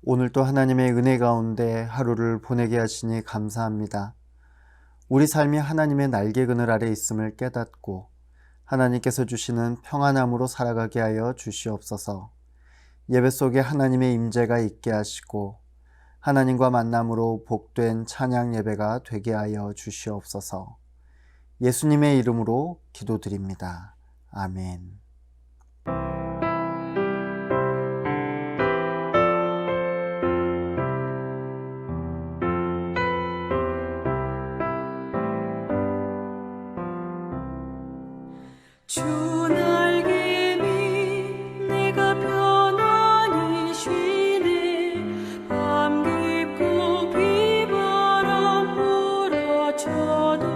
오늘도 하나님의 은혜 가운데 하루를 보내게 하시니 감사합니다. 우리 삶이 하나님의 날개 그늘 아래 있음을 깨닫고 하나님께서 주시는 평안함으로 살아가게 하여 주시옵소서. 예배 속에 하나님의 임재가 있게 하시고 하나님과 만남으로 복된 찬양 예배가 되게 하여 주시옵소서. 예수님의 이름으로 기도드립니다. 아멘. 주 날개 밑 내가 편안히 쉬네. 밤 깊고 비바람 불어쳐도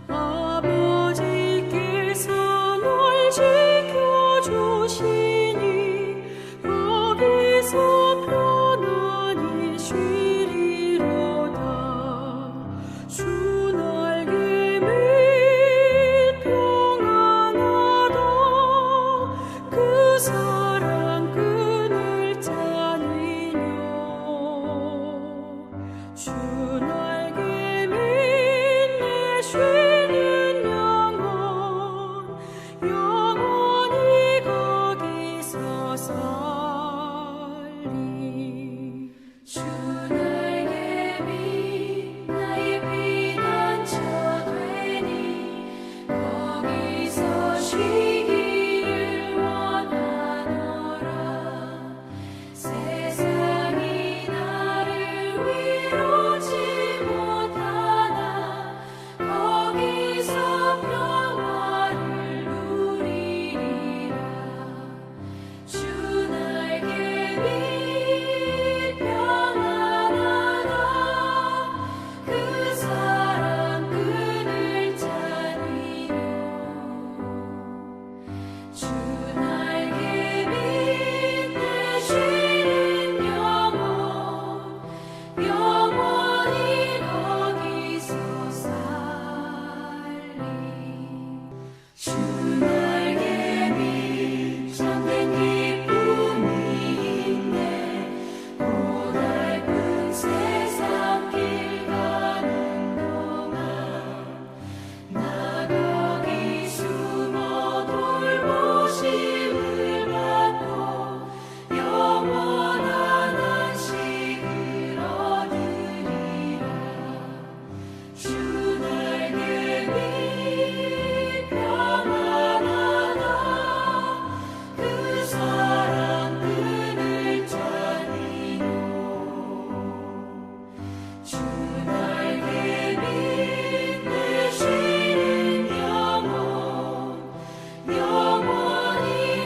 아버지께서 널 지켜주시니 거기서 편안히 쉬리로다. 주 날개 밑 그 사랑 끈을 짜니뇨. 주 날개 밑에 쉬는 영원히 거기서 살리. 주 날개 밑 나의 피난처 되니 거기서 쉬기를 원하노라. 세상이 나를 위로치 못하나 거기서 평화를 누리리라. 주 날개 밑 평안하다. 그 사랑 끈을 짜니뇨. 주 날개 밑에 쉬는 영원히 거기서 살리. 주 날개 밑 참된 기쁨이 있네. 고달픈 세상 길 가는 동안 나 거기 숨어 돌보심을 받고 영원한 안식을 얻으리라. 주 날개 밑 평안하다. 그 사랑 끈을 짜니뇨. 주 날개 밑에 쉬는 영원히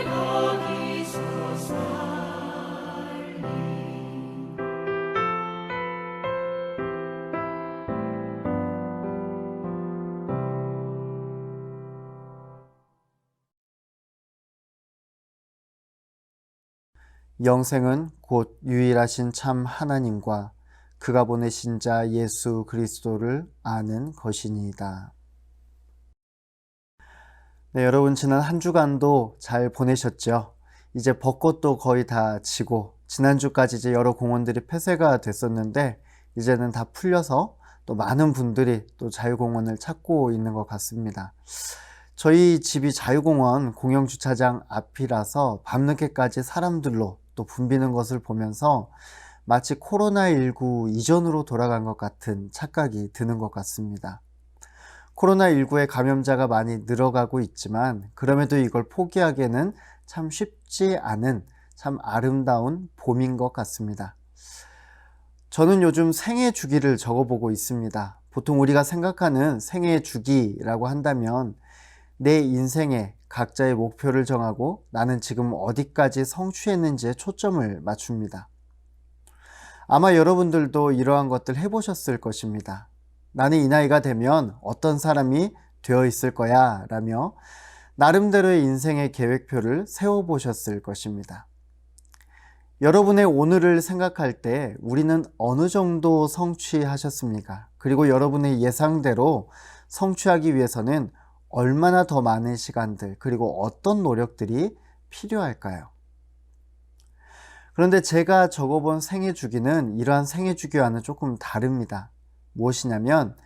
거기서 살리. 영생은 곧 유일하신 참 하나님과 그가 보내신 자 예수 그리스도를 아는 것이니이다. 네, 여러분 지난 한 주간도 잘 보내셨죠? 이제 벚꽃도 거의 다 지고 지난주까지 이제 여러 공원들이 폐쇄가 됐었는데 이제는 다 풀려서 또 많은 분들이 또 자유공원을 찾고 있는 것 같습니다. 저희 집이 자유공원 공영주차장 앞이라서 밤늦게까지 사람들로 또 붐비는 것을 보면서 마치 코로나19 이전으로 돌아간 것 같은 착각이 드는 것 같습니다. 코로나19의 감염자가 많이 늘어가고 있지만 그럼에도 이걸 포기하기에는 참 쉽지 않은 참 아름다운 봄인 것 같습니다. 저는 요즘 생애 주기를 적어보고 있습니다. 보통 우리가 생각하는 생애 주기라고 한다면 내 인생에 각자의 목표를 정하고 나는 지금 어디까지 성취했는지에 초점을 맞춥니다. 아마 여러분들도 이러한 것들 해보셨을 것입니다. 나는 이 나이가 되면 어떤 사람이 되어 있을 거야 라며 나름대로의 인생의 계획표를 세워보셨을 것입니다. 여러분의 오늘을 생각할 때 우리는 어느 정도 성취하셨습니까? 그리고 여러분의 예상대로 성취하기 위해서는 얼마나 더 많은 시간들 그리고 어떤 노력들이 필요할까요? 그런데 제가 적어본 생애 주기는 이러한 생애 주기와는 조금 다릅니다. 무엇이냐면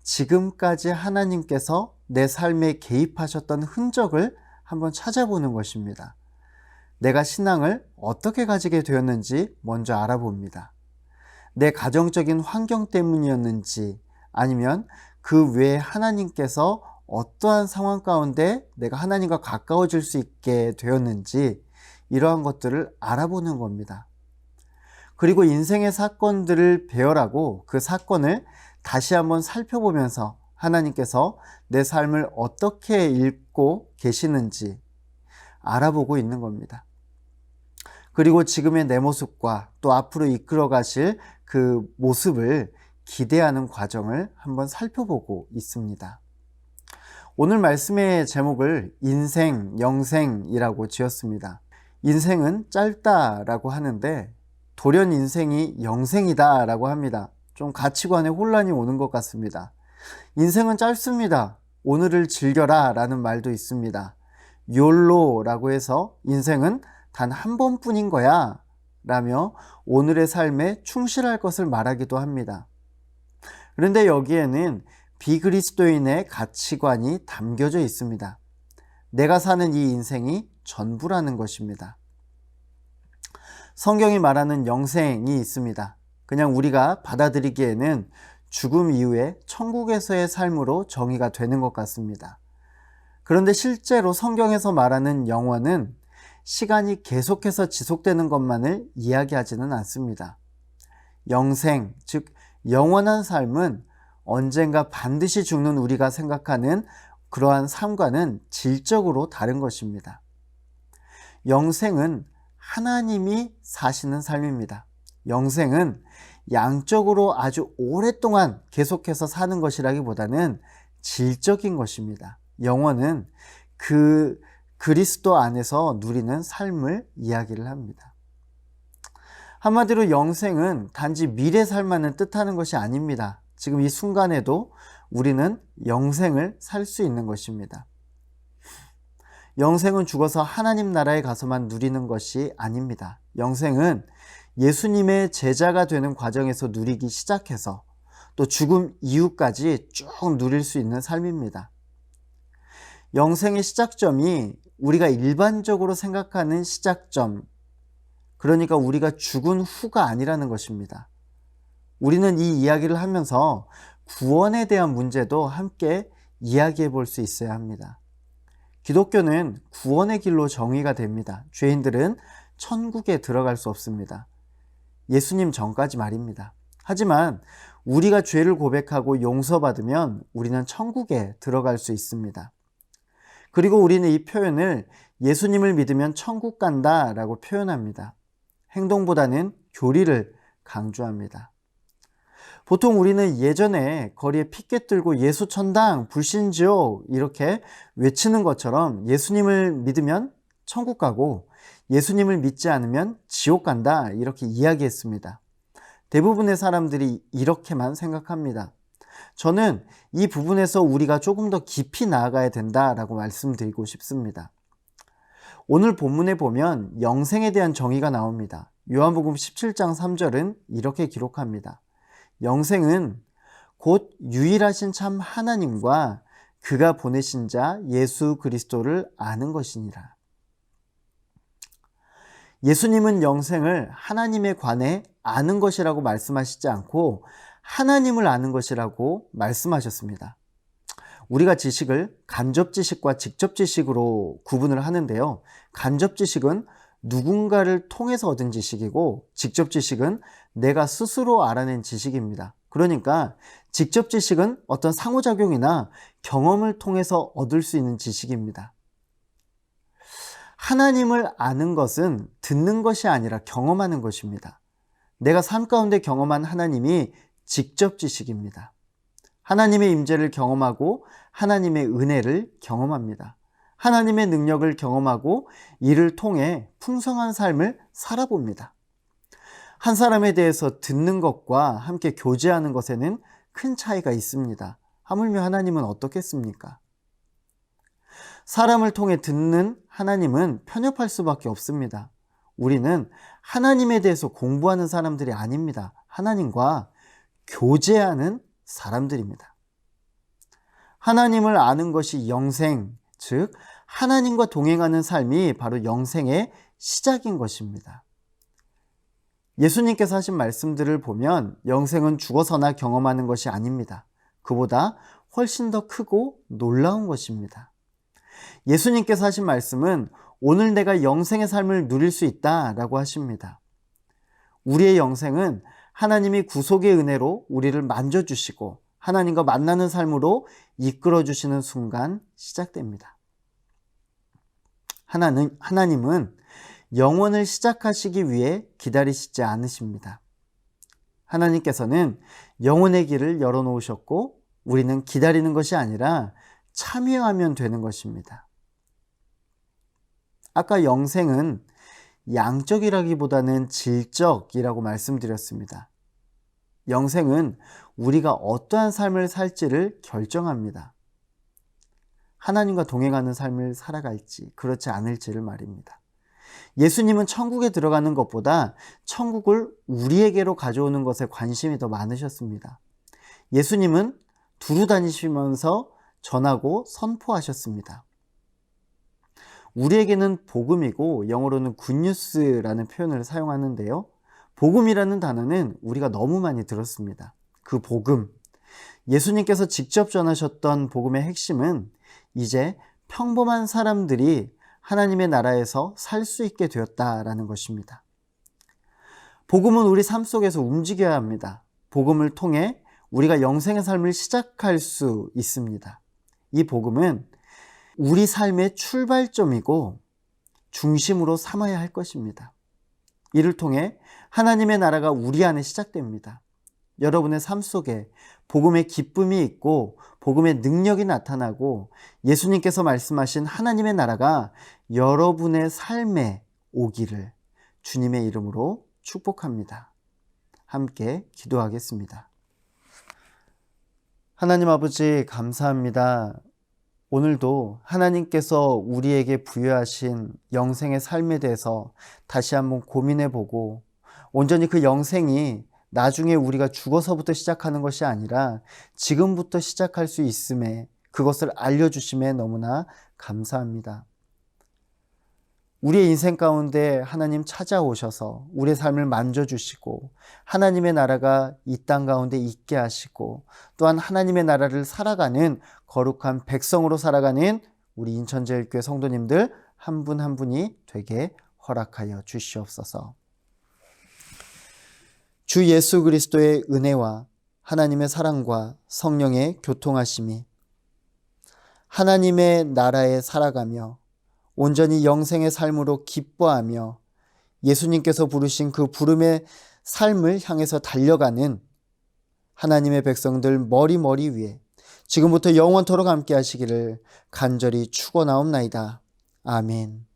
지금까지 하나님께서 내 삶에 개입하셨던 흔적을 한번 찾아보는 것입니다. 내가 신앙을 어떻게 가지게 되었는지 먼저 알아봅니다. 내 가정적인 환경 때문이었는지 아니면 그 외에 하나님께서 어떠한 상황 가운데 내가 하나님과 가까워질 수 있게 되었는지 이러한 것들을 알아보는 겁니다. 그리고 인생의 사건들을 배열하고 그 사건을 다시 한번 살펴보면서 하나님께서 내 삶을 어떻게 읽고 계시는지 알아보고 있는 겁니다. 그리고 지금의 내 모습과 또 앞으로 이끌어 가실 그 모습을 기대하는 과정을 한번 살펴보고 있습니다. 오늘 말씀의 제목을 인생, 영생이라고 지었습니다. 인생은 짧다라고 하는데 돌연 인생이 영생이다라고 합니다. 좀 가치관에 혼란이 오는 것 같습니다. 인생은 짧습니다. 오늘을 즐겨라 라는 말도 있습니다. 욜로라고 해서 인생은 단 한 번뿐인 거야 라며 오늘의 삶에 충실할 것을 말하기도 합니다. 그런데 여기에는 비그리스도인의 가치관이 담겨져 있습니다. 내가 사는 이 인생이 전부라는 것입니다. 성경이 말하는 영생이 있습니다. 그냥 우리가 받아들이기에는 죽음 이후에 천국에서의 삶으로 정의가 되는 것 같습니다. 그런데 실제로 성경에서 말하는 영원은 시간이 계속해서 지속되는 것만을 이야기하지는 않습니다. 영생, 즉 영원한 삶은 언젠가 반드시 죽는 우리가 생각하는 그러한 삶과는 질적으로 다른 것입니다. 영생은 하나님이 사시는 삶입니다. 영생은 양적으로 아주 오랫동안 계속해서 사는 것이라기보다는 질적인 것입니다. 영원은 그 그리스도 안에서 누리는 삶을 이야기를 합니다. 한마디로 영생은 단지 미래 삶만을 뜻하는 것이 아닙니다. 지금 이 순간에도 우리는 영생을 살 수 있는 것입니다. 영생은 죽어서 하나님 나라에 가서만 누리는 것이 아닙니다. 영생은 예수님의 제자가 되는 과정에서 누리기 시작해서 또 죽음 이후까지 쭉 누릴 수 있는 삶입니다. 영생의 시작점이 우리가 일반적으로 생각하는 시작점, 그러니까 우리가 죽은 후가 아니라는 것입니다. 우리는 이 이야기를 하면서 구원에 대한 문제도 함께 이야기해 볼 수 있어야 합니다. 기독교는 구원의 길로 정의가 됩니다. 죄인들은 천국에 들어갈 수 없습니다. 예수님 전까지 말입니다. 하지만 우리가 죄를 고백하고 용서받으면 우리는 천국에 들어갈 수 있습니다. 그리고 우리는 이 표현을 예수님을 믿으면 천국 간다 라고 표현합니다. 행동보다는 교리를 강조합니다. 보통 우리는 예전에 거리에 피켓 들고 예수 천당, 불신지옥 이렇게 외치는 것처럼 예수님을 믿으면 천국 가고 예수님을 믿지 않으면 지옥 간다 이렇게 이야기했습니다. 대부분의 사람들이 이렇게만 생각합니다. 저는 이 부분에서 우리가 조금 더 깊이 나아가야 된다라고 말씀드리고 싶습니다. 오늘 본문에 보면 영생에 대한 정의가 나옵니다. 요한복음 17장 3절은 이렇게 기록합니다. 영생은 곧 유일하신 참 하나님과 그가 보내신 자 예수 그리스도를 아는 것이니라. 예수님은 영생을 하나님에 관해 아는 것이라고 말씀하시지 않고 하나님을 아는 것이라고 말씀하셨습니다. 우리가 지식을 간접 지식과 직접 지식으로 구분을 하는데요. 간접 지식은 누군가를 통해서 얻은 지식이고 직접 지식은 내가 스스로 알아낸 지식입니다. 그러니까 직접 지식은 어떤 상호작용이나 경험을 통해서 얻을 수 있는 지식입니다. 하나님을 아는 것은 듣는 것이 아니라 경험하는 것입니다. 내가 삶 가운데 경험한 하나님이 직접 지식입니다. 하나님의 임재를 경험하고 하나님의 은혜를 경험합니다. 하나님의 능력을 경험하고 이를 통해 풍성한 삶을 살아봅니다. 한 사람에 대해서 듣는 것과 함께 교제하는 것에는 큰 차이가 있습니다. 하물며 하나님은 어떻겠습니까? 사람을 통해 듣는 하나님은 편협할 수밖에 없습니다. 우리는 하나님에 대해서 공부하는 사람들이 아닙니다. 하나님과 교제하는 사람들입니다. 하나님을 아는 것이 영생, 즉 하나님과 동행하는 삶이 바로 영생의 시작인 것입니다. 예수님께서 하신 말씀들을 보면 영생은 죽어서나 경험하는 것이 아닙니다. 그보다 훨씬 더 크고 놀라운 것입니다. 예수님께서 하신 말씀은 오늘 내가 영생의 삶을 누릴 수 있다라고 하십니다. 우리의 영생은 하나님이 구속의 은혜로 우리를 만져주시고 하나님과 만나는 삶으로 이끌어주시는 순간 시작됩니다. 하나님은 영원을 시작하시기 위해 기다리시지 않으십니다. 하나님께서는 영혼의 길을 열어놓으셨고 우리는 기다리는 것이 아니라 참여하면 되는 것입니다. 아까 영생은 양적이라기보다는 질적이라고 말씀드렸습니다. 영생은 우리가 어떠한 삶을 살지를 결정합니다. 하나님과 동행하는 삶을 살아갈지 그렇지 않을지를 말입니다. 예수님은 천국에 들어가는 것보다 천국을 우리에게로 가져오는 것에 관심이 더 많으셨습니다. 예수님은 두루 다니시면서 전하고 선포하셨습니다. 우리에게는 복음이고 영어로는 굿뉴스라는 표현을 사용하는데요. 복음이라는 단어는 우리가 너무 많이 들었습니다. 그 복음, 예수님께서 직접 전하셨던 복음의 핵심은 이제 평범한 사람들이 하나님의 나라에서 살 수 있게 되었다라는 것입니다. 복음은 우리 삶 속에서 움직여야 합니다. 복음을 통해 우리가 영생의 삶을 시작할 수 있습니다. 이 복음은 우리 삶의 출발점이고 중심으로 삼아야 할 것입니다. 이를 통해 하나님의 나라가 우리 안에 시작됩니다. 여러분의 삶 속에 복음의 기쁨이 있고 복음의 능력이 나타나고 예수님께서 말씀하신 하나님의 나라가 여러분의 삶에 오기를 주님의 이름으로 축복합니다. 함께 기도하겠습니다. 하나님 아버지 감사합니다. 오늘도 하나님께서 우리에게 부여하신 영생의 삶에 대해서 다시 한번 고민해보고 온전히 그 영생이 나중에 우리가 죽어서부터 시작하는 것이 아니라 지금부터 시작할 수 있음에 그것을 알려주심에 너무나 감사합니다. 우리의 인생 가운데 하나님 찾아오셔서 우리의 삶을 만져주시고 하나님의 나라가 이 땅 가운데 있게 하시고 또한 하나님의 나라를 살아가는 거룩한 백성으로 살아가는 우리 인천제일교회 성도님들 한 분 한 분이 되게 허락하여 주시옵소서. 주 예수 그리스도의 은혜와 하나님의 사랑과 성령의 교통하심이 하나님의 나라에 살아가며 온전히 영생의 삶으로 기뻐하며 예수님께서 부르신 그 부름의 삶을 향해서 달려가는 하나님의 백성들 머리 위에 지금부터 영원토록 함께 하시기를 간절히 축원하옵나이다. 아멘.